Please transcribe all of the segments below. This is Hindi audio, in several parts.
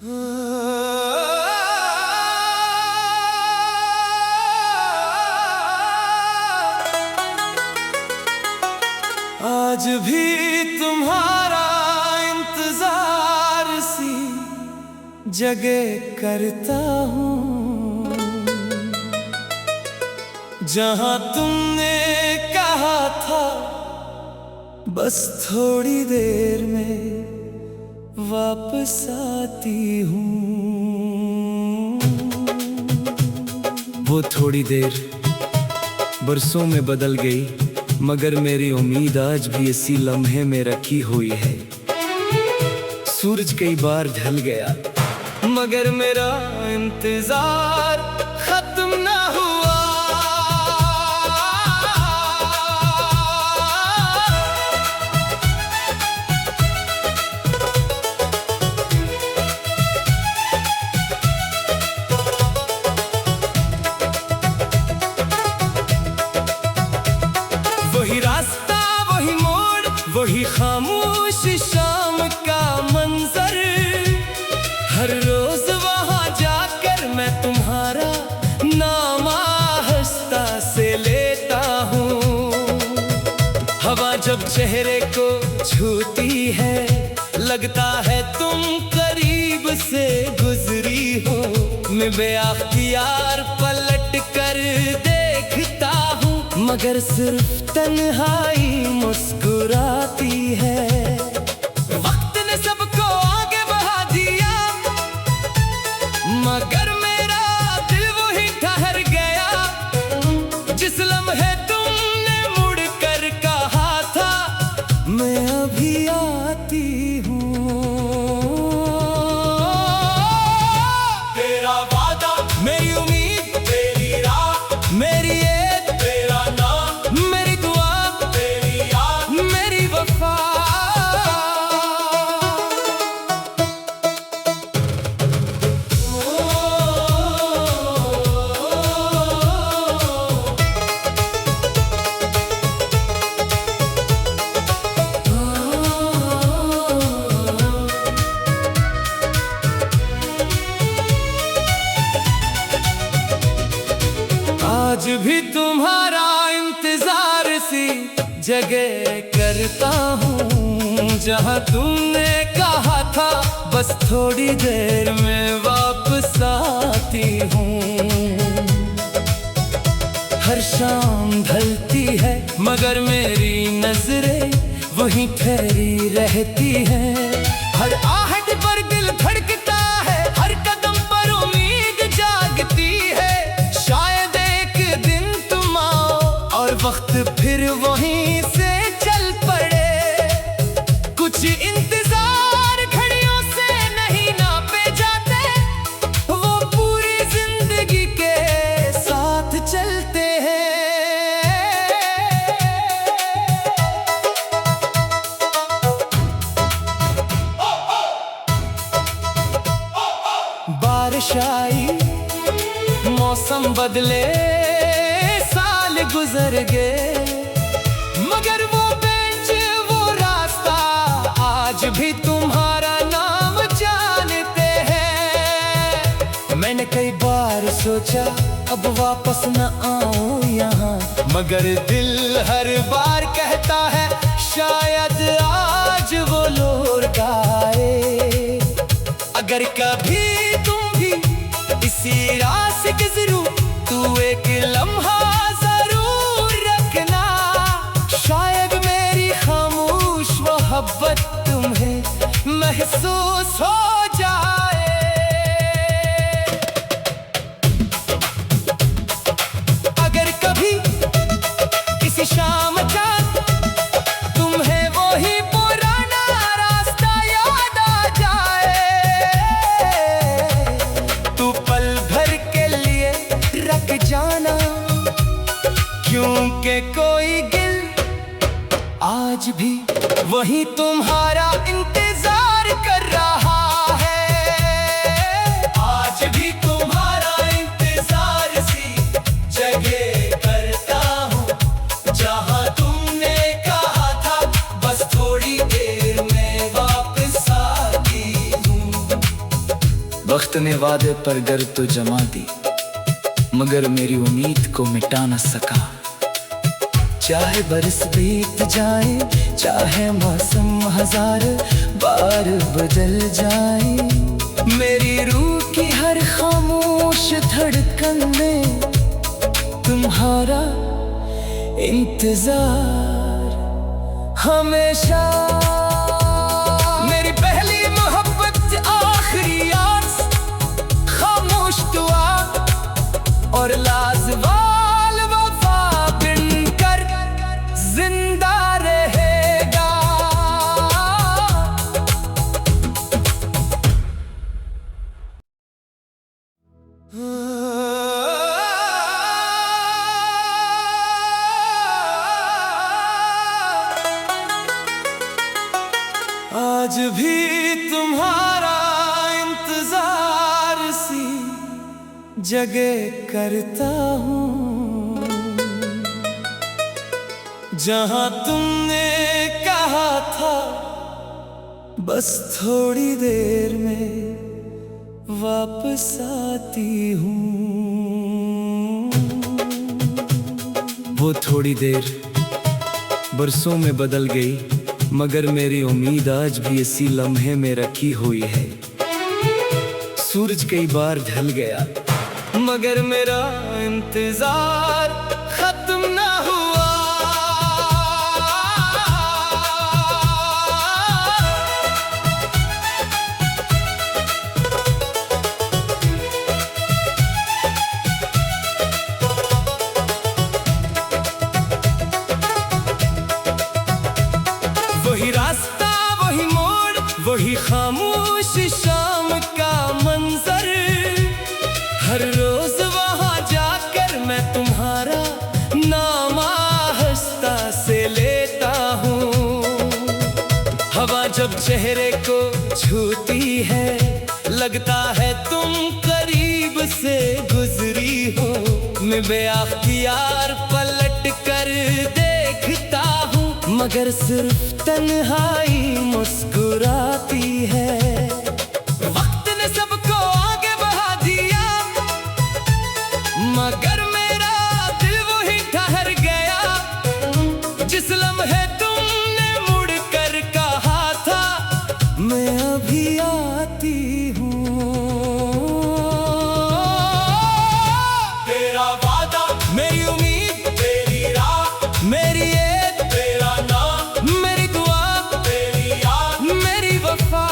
आज भी तुम्हारा इंतजार सी जगह करता हूँ, जहाँ तुमने कहा था बस थोड़ी देर में वापस आती हूँ। वो थोड़ी देर बरसों में बदल गई, मगर मेरी उम्मीद आज भी इसी लम्हे में रखी हुई है। सूरज कई बार ढल गया, मगर मेरा इंतजार खत्म ना हुआ। वही रास्ता, वही मोड़, वही खामोश शाम का मंजर, हर रोज वहां जाकर मैं तुम्हारा नाम आहिस्ता से लेता हूँ। हवा जब चेहरे को छूती है, लगता है तुम करीब से गुजरी हो। मैं बेअख्तियार पलट कर देखता हूँ, मगर सिर्फ तन्हाई मुस्कुराती है। वक्त ने सबको आगे बढ़ा दिया, मगर मेरा दिल वही ठहर गया। जिस लम्हे तुमने मुड़ कर कहा था मैं अभी आती हूँ। तेरा वादा, मेरी उम्मीद, तेरी राह, मेरी आज भी तुम्हारा इंतजार सी जगह करता हूँ, जहाँ तुमने कहा था बस थोड़ी देर में वापस आती हूँ। हर शाम ढलती है, मगर मेरी नजरें वहीं ठहरी रहती हैं। हर आहट पर दिल धड़कता है, हर कदम पर उम्मीद जागती है। शायद एक दिन तुम आओ और वक्त फिर वहीं से चल पड़े। कुछ इंतजार घड़ियों से नहीं नापे जाते, वो पूरी जिंदगी के साथ चलते हैं। बारिश आई, मौसम बदले, साल गुजर गए, मगर वो बेंच, वो रास्ता आज भी तुम्हारा नाम जानते हैं। मैंने कई बार सोचा अब वापस न आऊं यहाँ, मगर दिल हर बार कहता है शायद आज वो लौट आए। अगर कभी तुम भी इसी राह से गुजरो तू एक लम्हा जरूर रखना, शायद मेरी खामोश मोहब्बत तुम्हें महसूस हो जाए। अगर कभी किसी शाम चाँद तुम्हें वही पुराना रास्ता याद आ जाए, तू पल भर के लिए रख जाना, क्योंकि कोई गिल आज भी वही तुम्हारा इंतजार कर रहा है। आज भी तुम्हारा इंतजार सी जगह करता हूँ, जहाँ तुमने कहा था बस थोड़ी देर में वापस आती हूँ। वक्त ने वादे पर गर तो जमा दी, मगर मेरी उम्मीद को मिटा न सका। चाहे बरस बीत जाए, चाहे मौसम हजार बार बदल जाए, मेरी रूह की हर खामोश धड़कन में तुम्हारा इंतजार हमेशा। मेरी पहली मोहब्बत, आखिरी आस, खामोश दुआ और लाजवाल वफा बनकर जिंदा रहेगा। आज भी तुम्हारा इंतजार सी जगह करता हूँ, जहाँ तुमने कहा था बस थोड़ी देर में वापस आती हूँ। वो थोड़ी देर बरसों में बदल गई, मगर मेरी उम्मीद आज भी इसी लम्हे में रखी हुई है। सूरज कई बार ढल गया, मगर मेरा इंतजार खत्म ना हुआ। वही रास्ता, वही मोड़, वही खामोश शाम का मंजर, हर रोज वहां जाकर मैं तुम्हारा नाम आहिस्ता से लेता हूँ। हवा जब चेहरे को छूती है, लगता है तुम करीब से गुजरी हो। मैं बेअख्तियार पलट कर देखता हूँ, मगर सिर्फ तन्हाई मुस्कुराती है। वक्त ने सबको आगे बढ़ा दिया, मगर मेरा दिल वही ठहर गया। जिस लम्हे तुमने मुड़ कर कहा था मैं अभी आती हूँ। तेरा वादा, मेरी उम्मीद, तेरी राह, मेरी येद, तेरा नाम, मेरी दुआ, तेरी याद, मेरी वफा।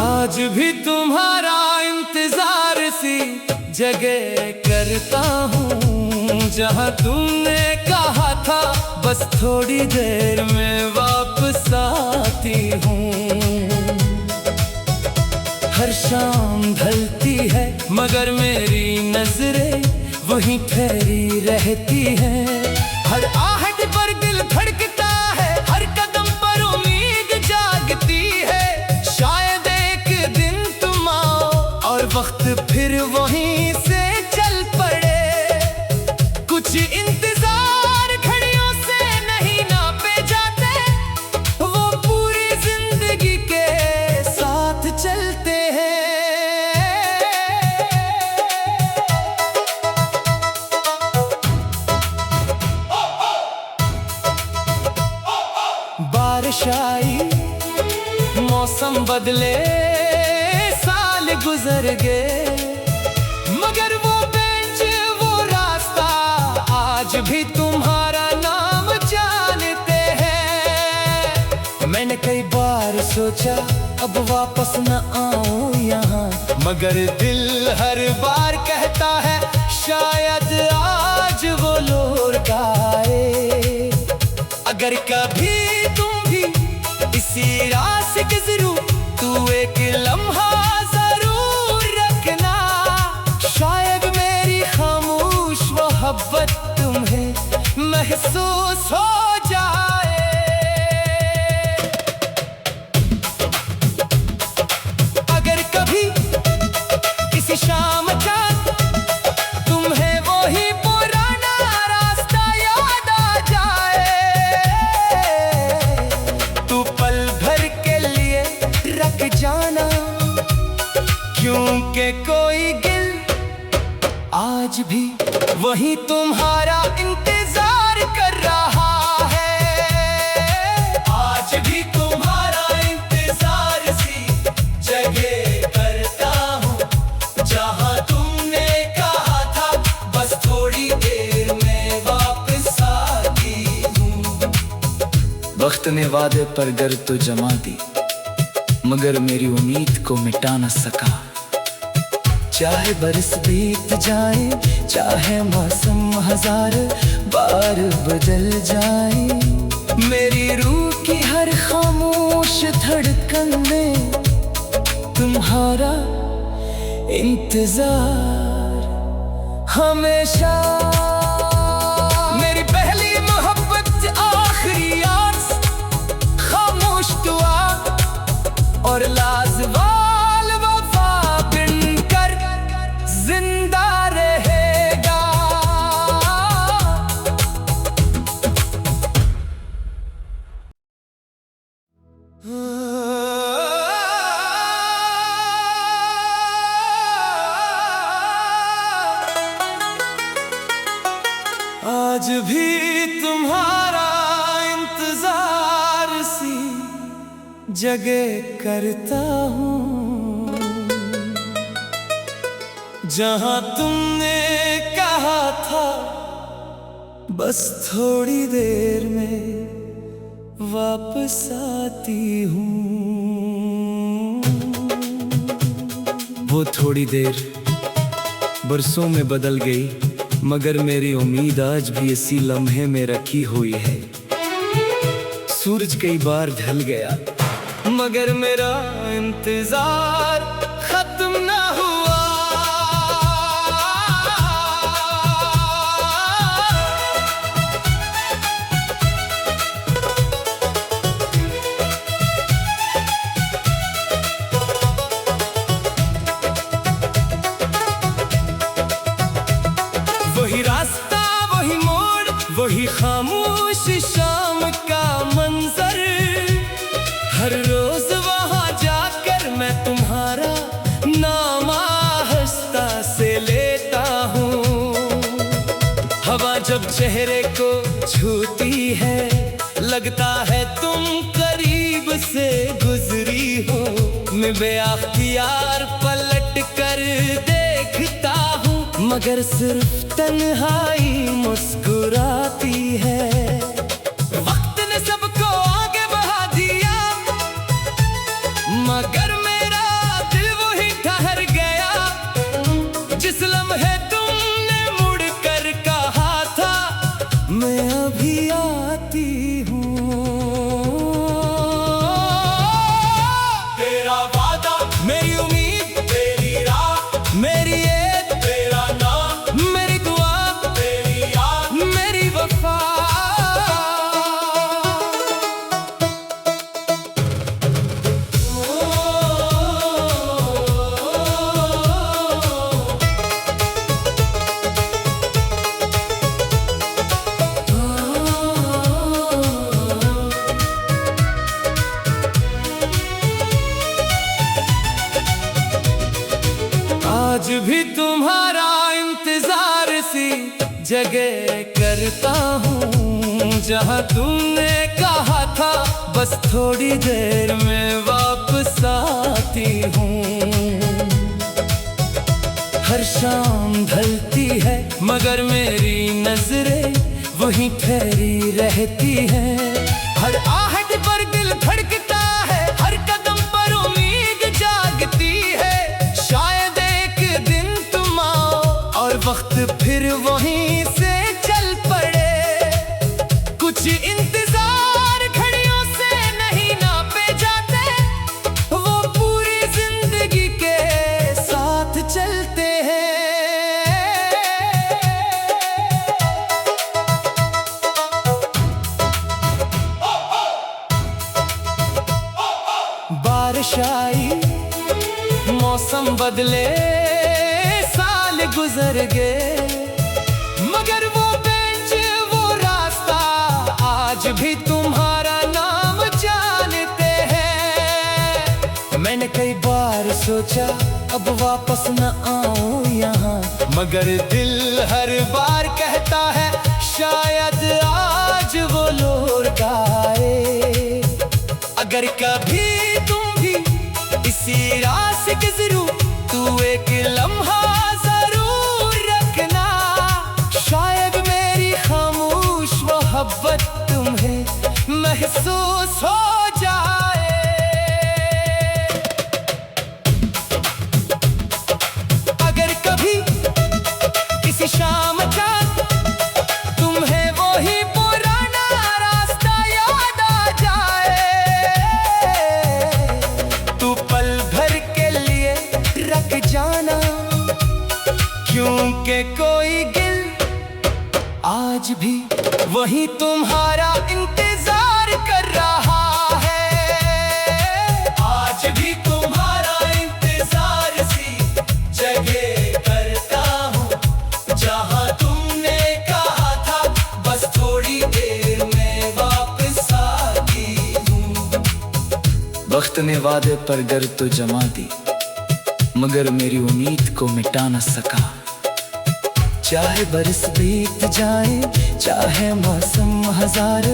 आज भी तुम्हारा इंतजार सी जगह करता हूँ, जहाँ तुमने कहा था बस थोड़ी देर में वापस आती हूँ। हर शाम ढलती है, मगर मेरी नजरें वहीं ठहरी रहती हैं। हर आहट पर दिल धड़कता है, हर कदम पर उम्मीद जागती है। शायद एक दिन तुम आओ और वक्त फिर वहीं से चल पड़े। कुछ इंतजार घड़ियों से नहीं नापे जाते, वो पूरी जिंदगी के साथ चलते हैं। बारिश आई, मौसम बदले, साल गुजर गए, मगर वो बेंच, वो रास्ता आज भी तुम्हारा नाम जानते हैं। मैंने कई बार सोचा अब वापस न आऊं यहाँ, मगर दिल हर बार कहता है शायद आज वो लौट आए। अगर कभी तुम भी इसी राह से गुजरो, तू एक लम्हा जरूर रखना। शायद मेरी खामोश मोहब्बत तुम्हें महसूस हो जाए। अगर कभी किसी शाम चाँद तुम्हें वही पुराना रास्ता याद आ जाए, तू पल भर के लिए रख जाना, क्योंकि कोई गिल आज भी वही तुम्हारा इंतजार कर रहा है। आज भी तुम्हारा इंतजार सी जगह करता हूँ, जहाँ तुमने कहा था बस थोड़ी देर में वापस आती हूँ। वक्त ने वादे पर गर तो जमा दी, मगर मेरी उम्मीद को मिटा न सका। चाहे बरस बीत जाए, चाहे मौसम हजार बार बदल जाए, मेरी रूह की हर खामोश धड़कन में तुम्हारा इंतजार हमेशा। मेरी पहली मोहब्बत, आखिरी आस, खामोश दुआ और लाजवाल वफा बनकर जिंदा रहेगा। आज भी तुम्हारा इंतजार सी जगह करता हूँ, जहाँ तुमने कहा था बस थोड़ी देर में वापस आती हूँ। वो थोड़ी देर बरसों में बदल गई, मगर मेरी उम्मीद आज भी इसी लम्हे में रखी हुई है। सूरज कई बार ढल गया, मगर मेरा इंतजार खत्म ना हुआ। वही रास्ता, वही मोड़, वही खामोश शाम का मंजर, हर रोज वहां जाकर मैं तुम्हारा नाम आहिस्ता से लेता हूँ। हवा जब चेहरे को छूती है, लगता है तुम करीब से गुजरी हो। मैं बेअख्तियार पलट कर देखता हूँ, मगर सिर्फ तन्हाई मुस्कुराती है। वक्त ने सबको आगे बढ़ा दिया, मगर मेरा दिल वही ठहर गया। जिस लम्हे तुमने मुड़ कर कहा था मैं अभी आती हूँ, तेरा वादा, मेरी उम्मीद, तेरी राह, मेरी येद, तेरा नाम, मेरी दुआ, तेरी याद, मेरी वफा। आज भी तुम्हारा इंतजार सी जगह करता हूँ, जहाँ तुमने कहा था बस थोड़ी देर में वापस आती हूँ। हर शाम ढलती है, मगर मेरी नजरें वहीं ठहरी रहती हैं। हर आहट पर दिल धड़कता है, हर कदम पर उम्मीद जागती है। शायद एक दिन तुम आओ और वक्त फिर वहीं से चल पड़े। कुछ इंतजार घड़ियों से नहीं नापे जाते, वो पूरी जिंदगी के साथ चलते हैं। मौसम बदले, साल गुजर गए, मगर वो बेंच वो रास्ता आज भी तुम्हारा नाम जानते हैं। मैंने कई बार सोचा अब वापस न आऊं यहाँ, मगर दिल हर बार कहता है शायद आज वो लौट आए। अगर कभी तुम भी इसी राह से गुजरो तू एक लम्हा जरूर रखना, शायद मेरी खामोश मोहब्बत तुम्हें महसूस हो जाए। अगर कभी किसी शाम का तुम्हें वही पुराना रास्ता याद आ जाए, तू पल भर के लिए रख जाना, क्योंकि कोई गिल आज भी वही तुम्हारा इंतजार कर रहा है। आज भी तुम्हारा इंतजार सी जगह करता हूँ जहाँ तुमने कहा था बस थोड़ी देर में वापस आती हूँ। वक्त ने वादे पर गर तो जमा दी, मगर मेरी उम्मीद को मिटा न सका। चाहे बरस बीत जाए, चाहे मौसम हजार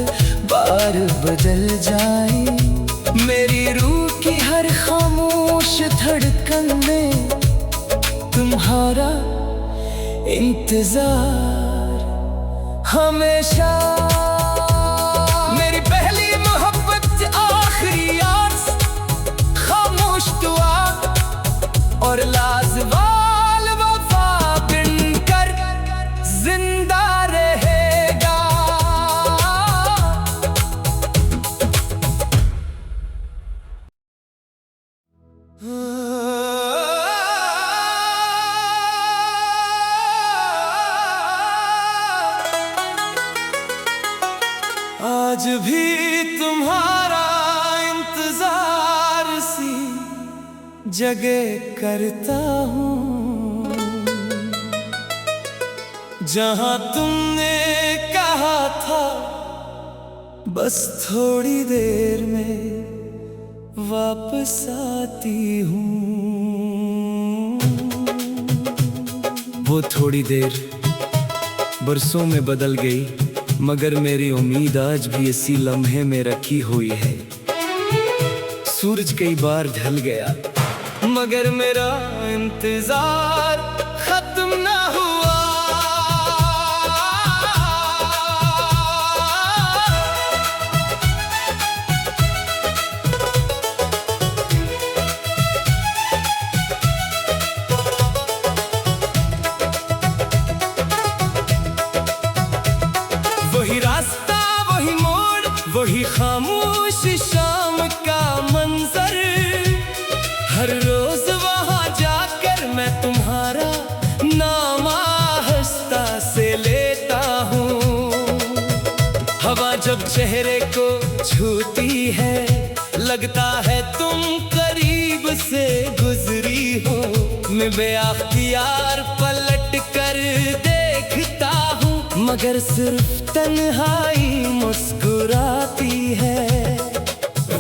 बार बदल जाए, मेरी रूह की हर खामोश धड़कन में तुम्हारा इंतजार हमेशा। मेरी पहली मोहब्बत आखिरी आस, खामोश दुआ और लाजवाल वफा बनकर जिंदा रहेगा। आज भी तुम्हारा इंतजार सी जगह करता हूँ जहाँ तुमने कहा था बस थोड़ी देर में वापस आती हूँ। वो थोड़ी देर बरसों में बदल गई, मगर मेरी उम्मीद आज भी इसी लम्हे में रखी हुई है। सूरज कई बार ढल गया, मगर मेरा इंतजार खत्म ना हुआ। वही रास्ता, वही मोड़, वही खामोश शाम का मंजर, हर रोज वहां जाकर मैं तुम्हारा नाम आहिस्ता से लेता हूँ। हवा जब चेहरे को छूती है, लगता है तुम करीब से गुजरी हो। मैं बेअख्तियार पलट कर देखता हूँ, मगर सिर्फ तन्हाई मुस्कुराती है।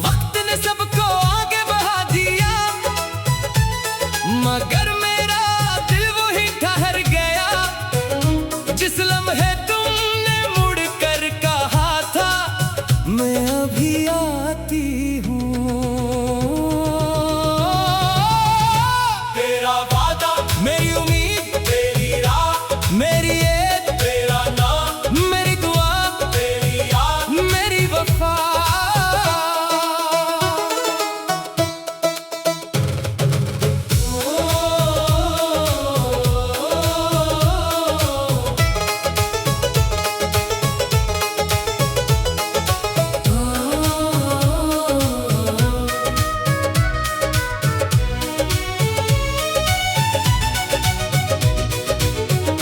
वक्त ने सबको आगे बढ़ा दिया, मगर मेरा दिल वही ठहर गया। जिस लम्हे तुमने मुड़ कर कहा था मैं अभी आती हूँ। तेरा वादा, मेरी उम्मीद, तेरी राह, मेरी येद, तेरा नाम, मेरी दुआ, तेरी याद, मेरी वफा।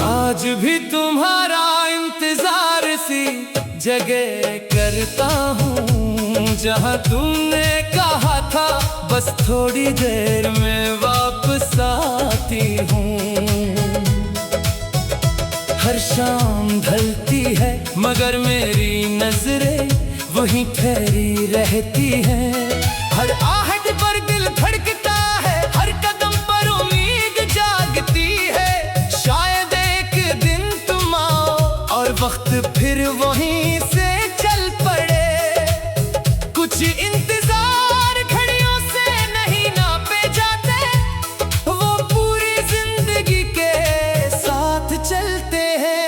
आज भी तुम्हारा इंतजार सी जगह करता हूँ जहाँ तुमने कहा था बस थोड़ी देर में वापस आती हूँ। हर शाम ढलती है मगर मेरी नजरें वहीं ठहरी रहती हैं। हर आहट पर दिल धड़कता है, हर कदम पर उम्मीद जागती है। शायद एक दिन तुम आओ और वक्त फिर वहीं से चल पड़े। कुछ इंतजार घड़ियों से नहीं नापे जाते, वो पूरी जिंदगी के साथ चलते हैं।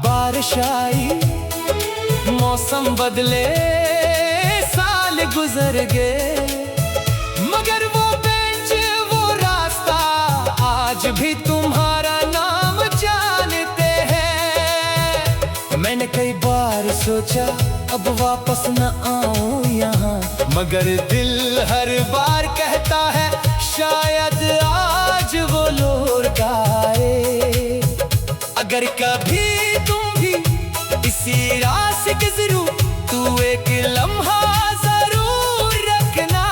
बारिश आई, मौसम बदले, साल गुजर गए, मगर वो बेंच वो रास्ता आज भी तुम्हारा नाम जानते हैं। मैंने कई बार सोचा अब वापस न आऊं यहाँ, मगर दिल हर बार कहता है शायद आज वो लौट आए। अगर कभी तुम भी इसी राह से गुजरो तू एक लम्हा जरूर रखना,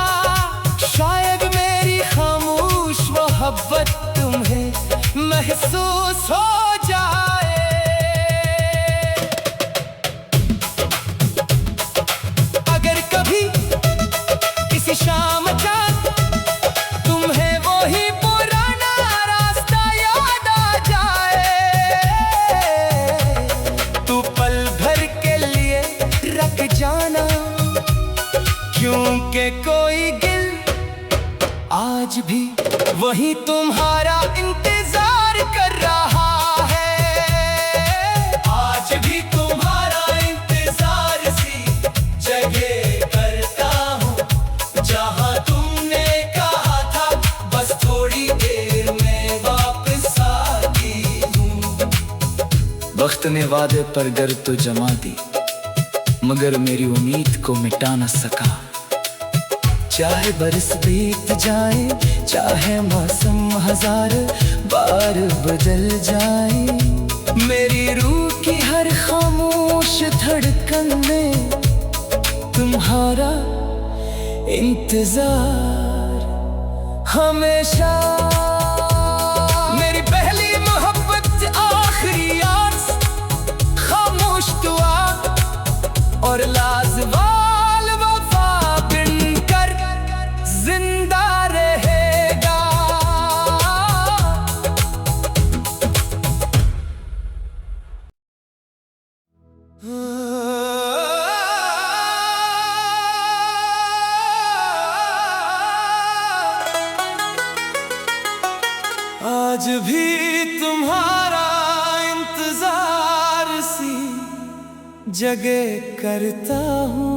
शायद मेरी खामोश मोहब्बत तुम्हें महसूस हो जाए। अगर कभी किसी शाम चाँद तुम्हें वही पुराना रास्ता याद आ जाए, तू पल भर के लिए रख जाना, क्योंकि कोई गिल आज भी वही तुम्हारा इंतजार कर रहा है। आज भी तुम्हारा इंतजार सी जगह करता हूँ, जहाँ तुमने कहा था बस थोड़ी देर में वापस आती हूँ। वक्त ने वादे पर गर तो जमा दी, मगर मेरी उम्मीद को मिटा न सका। चाहे बरस बीत जाए, चाहे मौसम हजार बार बदल जाए, मेरी रूह की हर खामोश धड़कन में तुम्हारा इंतजार हमेशा। मेरी पहली मोहब्बत आखिरी आस, खामोश दुआ और लाजवाल वफा बनकर जिंदा रहेगा। आज भी तुम्हारा इंतजार सी जगह करता हूँ,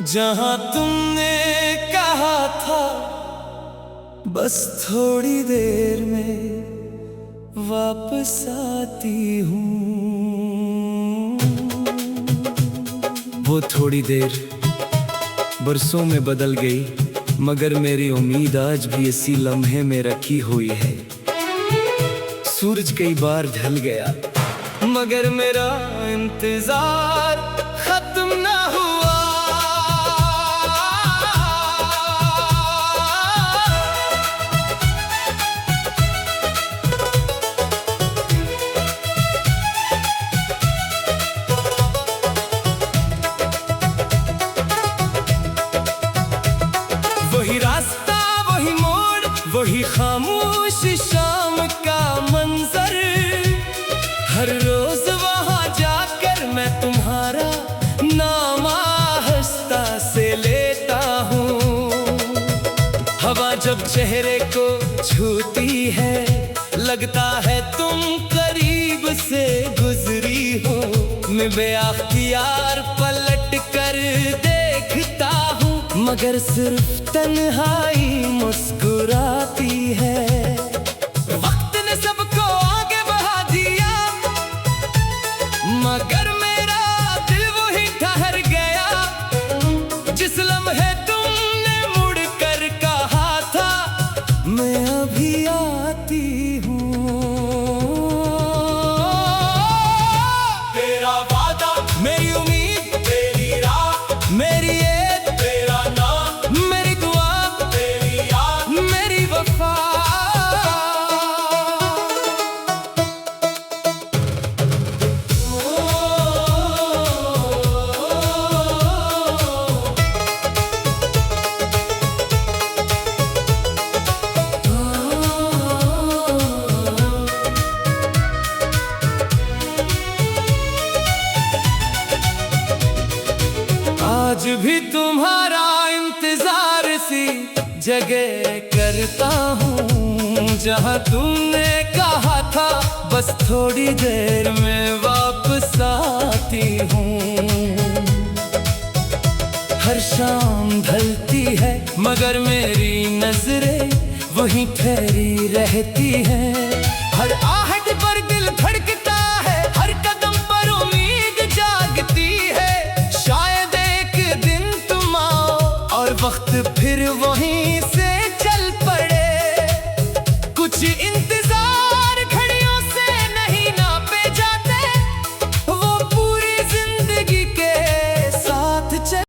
जहाँ तुमने कहा था बस थोड़ी देर में वापस आती हूँ। वो थोड़ी देर बरसों में बदल गई, मगर मेरी उम्मीद आज भी इसी लम्हे में रखी हुई है। सूरज कई बार ढल गया, मगर मेरा इंतजार खत्म ना हुआ। वही रास्ता, वही मोड़, वही खामोश शाम का मंजर, हर रोज वहां जाकर मैं तुम्हारा नाम आहिस्ता से लेता हूँ। हवा जब चेहरे को छूती है, लगता है तुम करीब से गुजरी हो। मैं बेअख्तियार पलट कर देखता हूँ, मगर सिर्फ तन्हाई मुस्कुराती है। वक्त ने सबको आगे बढ़ा दिया, मगर मेरा दिल वही ठहर गया। जिस लम्हे तुमने मुड़ कर कहा आज भी तुम्हारा इंतजार सी जगह करता हूँ, जहाँ तुमने कहा था बस थोड़ी देर में वापस आती हूँ। हर शाम ढलती है मगर मेरी नजरें वहीं ठहरी रहती हैं। हर आहट पर दिल धड़कता